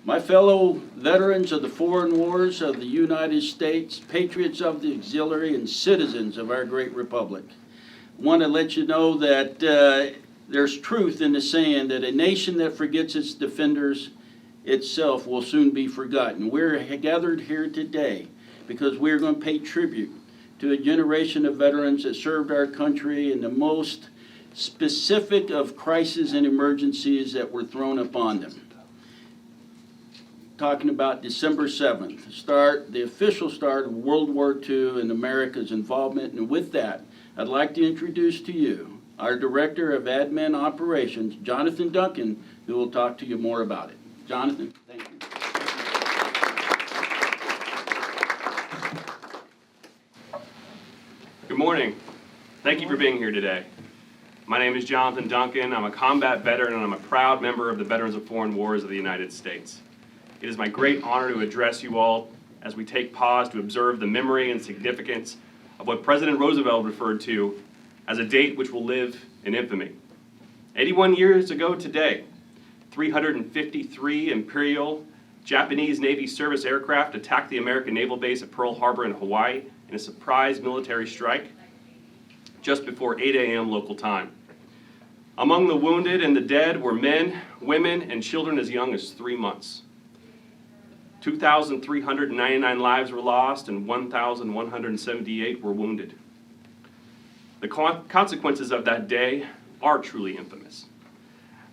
My fellow veterans of the foreign wars of the United States, patriots of the auxiliary, and citizens of our great republic, I want to let you know that there's truth in the saying that a nation that forgets its defenders itself will soon be forgotten. We're gathered here today because we're going to pay tribute to a generation of veterans that served our country in the most specific of crises and emergencies that were thrown upon them. Talking about December 7th, the official start of World War II and America's involvement. And with that, I'd like to introduce to you our Director of Admin Operations, Johnathan Duncan, who will talk to you more about it. Johnathan, thank you. Good morning. Thank you for being here today. My name is Johnathan Duncan. I'm a combat veteran and I'm a proud member of the Veterans of Foreign Wars of the United States. It is my great honor to address you all as we take pause to observe the memory and significance of what President Roosevelt referred to as a date which will live in infamy. 81 years ago today, 353 Imperial Japanese Navy service aircraft attacked the American naval base at Pearl Harbor in Hawaii in a surprise military strike just before 8 a.m. local time. Among the wounded and the dead were men, women, and children as young as 3 months. 2,399 lives were lost and 1,178 were wounded. The consequences of that day are truly infamous,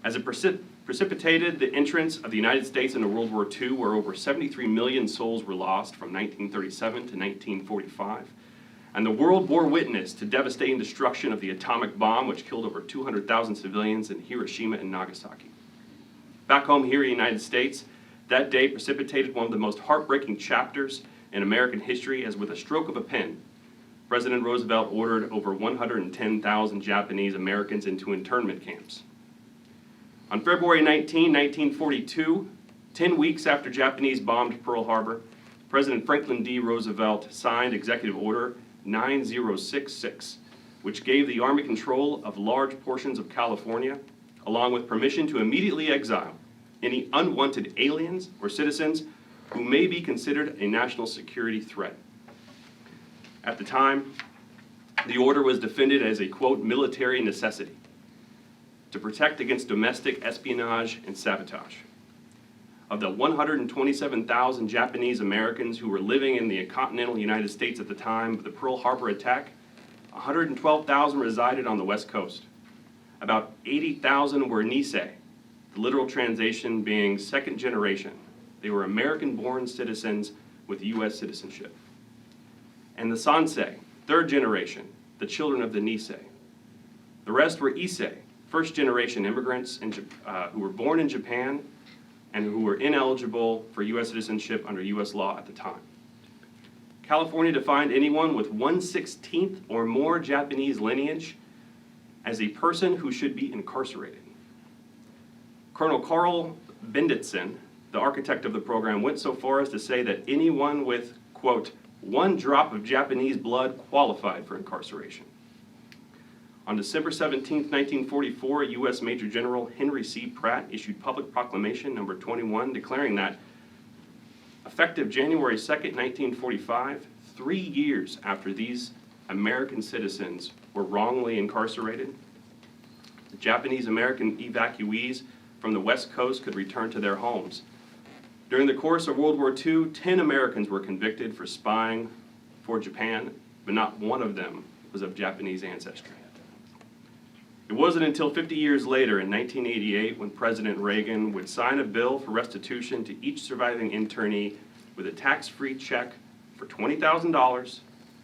as it precipitated the entrance of the United States into World War II, where over 73 million souls were lost from 1937 to 1945, and the world bore witness to devastating destruction of the atomic bomb, which killed over 200,000 civilians in Hiroshima and Nagasaki. Back home here in the United States, that day precipitated one of the most heartbreaking chapters in American history, as with a stroke of a pen, President Roosevelt ordered over 110,000 Japanese Americans into internment camps. On February 19, 1942, 10 weeks after Japanese bombed Pearl Harbor, President Franklin D. Roosevelt signed Executive Order 9066, which gave the Army control of large portions of California, along with permission to immediately exile any unwanted aliens or citizens who may be considered a national security threat. At the time, the order was defended as a, quote, military necessity to protect against domestic espionage and sabotage. Of the 127,000 Japanese Americans who were living in the continental United States at the time of the Pearl Harbor attack, 112,000 resided on the West Coast. About 80,000 were Nisei, the literal translation being second generation. They were American-born citizens with U.S. citizenship. And the Sansei, third generation, the children of the Nisei. The rest were Issei, first-generation immigrants who were born in Japan and who were ineligible for U.S. citizenship under U.S. law at the time. California defined anyone with 1/16 or more Japanese lineage as a person who should be incarcerated. Colonel Carl Benditson, the architect of the program, went so far as to say that anyone with, quote, 1 drop of Japanese blood qualified for incarceration. On December 17, 1944, U.S. Major General Henry C. Pratt issued Public Proclamation number 21, declaring that, effective January 2, 1945, 3 years after these American citizens were wrongly incarcerated, the Japanese American evacuees from the West Coast could return to their homes. During the course of World War II, 10 Americans were convicted for spying for Japan, but not one of them was of Japanese ancestry. It wasn't until 50 years later, in 1988, when President Reagan would sign a bill for restitution to each surviving internee with a tax-free check for $20,000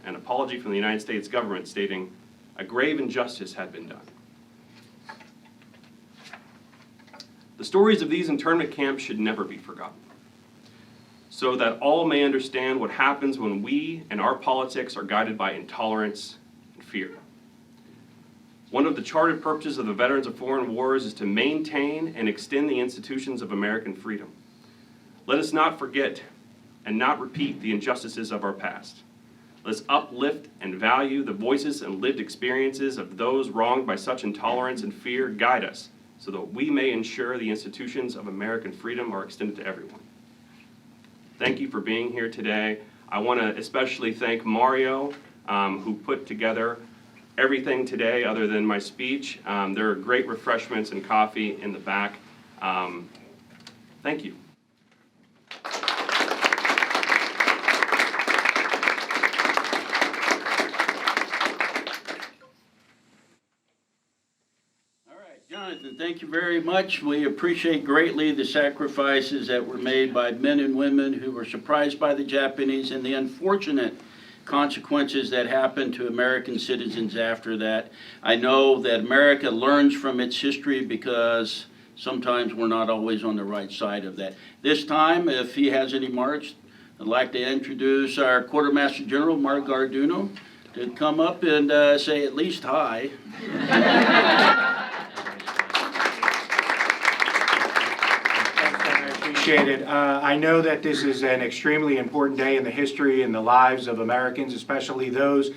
and an apology from the United States government stating a grave injustice had been done. The stories of these internment camps should never be forgotten, so that all may understand what happens when we and our politics are guided by intolerance and fear. One of the chartered purposes of the Veterans of Foreign Wars is to maintain and extend the institutions of American freedom. Let us not forget and not repeat the injustices of our past. Let us uplift and value the voices and lived experiences of those wronged by such intolerance and fear. Guide us so that we may ensure the institutions of American freedom are extended to everyone. Thank you for being here today. I want to especially thank Mario, who put together everything today other than my speech. There are great refreshments and coffee in the back. Thank you. Jonathan, thank you very much. We appreciate greatly the sacrifices that were made by men and women who were surprised by the Japanese and the unfortunate consequences that happened to American citizens after that. I know that America learns from its history because sometimes we're not always on the right side of that. This time, if he has any marks, I'd like to introduce our Quartermaster General, Mark Garduno, to come up and say at least hi. Appreciate it. I know that this is an extremely important day in the history and the lives of Americans, especially those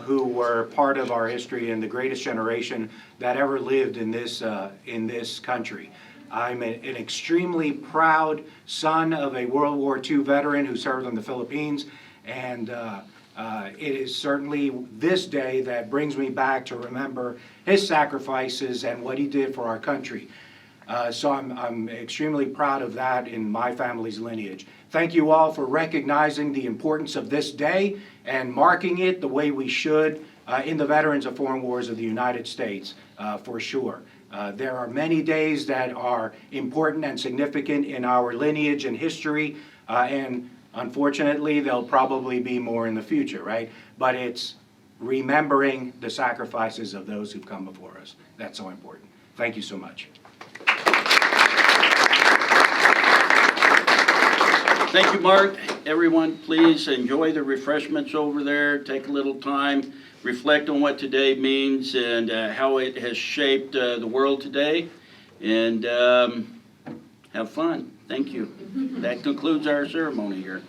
who were part of our history and the greatest generation that ever lived in this country. I'm an extremely proud son of a World War II veteran who served in the Philippines, and it is certainly this day that brings me back to remember his sacrifices and what he did for our country. So I'm extremely proud of that in my family's lineage. Thank you all for recognizing the importance of this day and marking it the way we should in the Veterans of Foreign Wars of the United States, for sure. There are many days that are important and significant in our lineage and history, and unfortunately there'll probably be more in the future, right? But it's remembering the sacrifices of those who've come before us. That's so important. Thank you so much. Thank you, Mark. Everyone, please enjoy the refreshments over there. Take a little time, reflect on what today means and how it has shaped the world today, and have fun. Thank you. That concludes our ceremony here.